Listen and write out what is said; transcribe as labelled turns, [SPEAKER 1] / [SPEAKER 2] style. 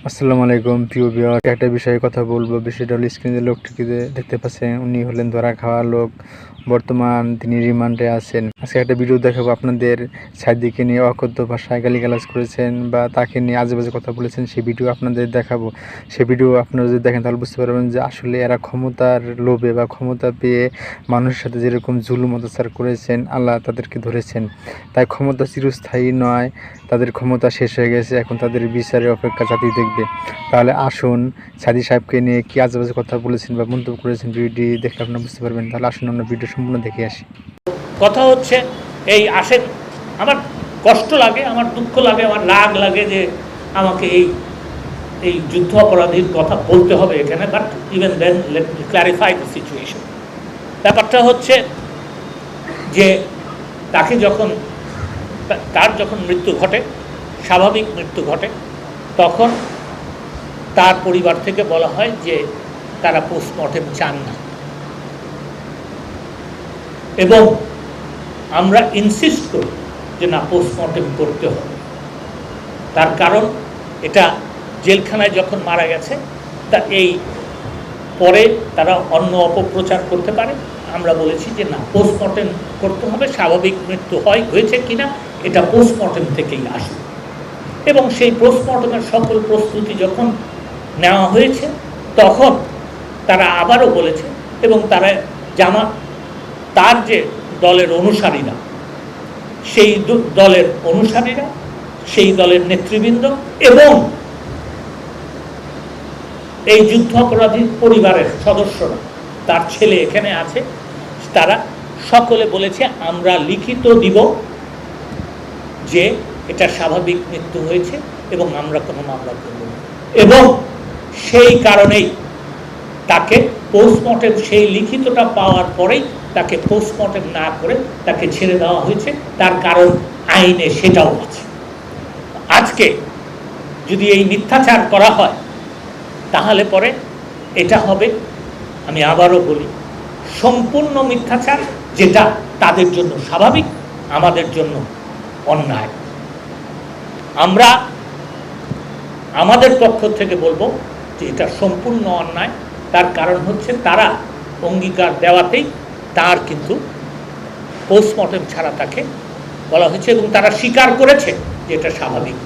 [SPEAKER 1] আসসালামু আলাইকুম প্রিয় ভিউয়ার, একটা বিষয়ে কথা বলবো। বিষয়টা হলো স্ক্রিনে লোকটিকে দেখতে পাচ্ছেন, উনি হলেন ধরা খাওয়া লোক। বর্তমান তিনি রিমান্ডে আছেন। আজকে একটা ভিডিও দেখাবো আপনাদের। সাইদিকে নিয়ে অকথ্য ভাষায় গালিগালাজ করেছেন বা তাকে নিয়ে আজেবাজে কথা বলেছেন, সেই ভিডিও আপনাদের দেখাবো। সেই ভিডিও আপনারা যদি দেখেন তাহলে বুঝতে পারবেন যে আসলে এরা ক্ষমতার লোভে বা ক্ষমতা পেয়ে মানুষের সাথে যেরকম জুলুম অত্যাচার করেছেন, আল্লাহ তাদেরকে ধরেছেন। তাই ক্ষমতা চিরস্থায়ী নয়, তাদের ক্ষমতা শেষ হয়ে গেছে, এখন তাদের বিচারের অপেক্ষা জাতি দেখবে। তাহলে আসুন সাদি সাহেবকে নিয়ে কি আজেবাজে কথা বলেছেন বা মন্তব্য করেছেন, ভিডিওটি দেখলে আপনারা বুঝতে পারবেন। তাহলে আসুন আমরা ভিডিও সম্পূর্ণ দেখে আসি।
[SPEAKER 2] কথা হচ্ছে এই আসেন, আমার কষ্ট লাগে, আমার দুঃখ লাগে, আমার রাগ লাগে যে আমাকে এই যুদ্ধ অপরাধীর কথা বলতে হবে এখানে। But even then let me clarify the situation. ব্যাপারটা হচ্ছে যে তার যখন মৃত্যু ঘটে, স্বাভাবিক মৃত্যু ঘটে, তখন তার পরিবার থেকে বলা হয় যে তারা পোস্টমর্টেম চান না, এবং আমরা ইনসিস্ট করি যে না, পোস্টমর্টেম করতে হবে। তার কারণ এটা জেলখানায় যখন মারা গেছে, তা এই পরে তারা অন্য অপপ্রচার করতে পারে। আমরা বলেছি যে না, পোস্টমর্টেম করতে হবে, স্বাভাবিক মৃত্যু হয়েছে কিনা এটা পোস্টমর্টেম থেকেই আসবে। এবং সেই পোস্টমর্টেমের সকল প্রস্তুতি যখন নেওয়া হয়েছে, তখন তারা আবারও বলেছে, এবং তার যে দলের অনুসারীরা, সেই দলের নেতৃবৃন্দ এবং এই যুদ্ধ অপরাধী পরিবারের সদস্যরা, তার ছেলে এখানে আছে, তারা সকলে বলেছে আমরা লিখিত দিব যে এটা স্বাভাবিক মৃত্যু হয়েছে এবং আমরা কোনো মামলা করব না। এবং সেই কারণেই তাকে পোস্টমর্টেম, সেই লিখিতটা পাওয়ার পরেই তাকে পোস্টমর্টেম না করে তাকে ছেড়ে দেওয়া হয়েছে। তার কারণ আইনে সেটাও আছে। আজকে যদি এই মিথ্যাচার করা হয়, তাহলে পরে এটা হবে, আমি আবারও বলি, সম্পূর্ণ মিথ্যাচার, যেটা তাদের জন্য স্বাভাবিক, আমাদের জন্য অন্যায়। আমরা আমাদের পক্ষ থেকে বলবো যে এটা সম্পূর্ণ অন্যায়। তার কারণ হচ্ছে তারা অঙ্গীকার দেওয়াতেই তার কিন্তু পোস্টমর্টেম ছাড়া তাকে বলা হয়েছে, এবং তারা স্বীকার করেছে যে এটা স্বাভাবিক।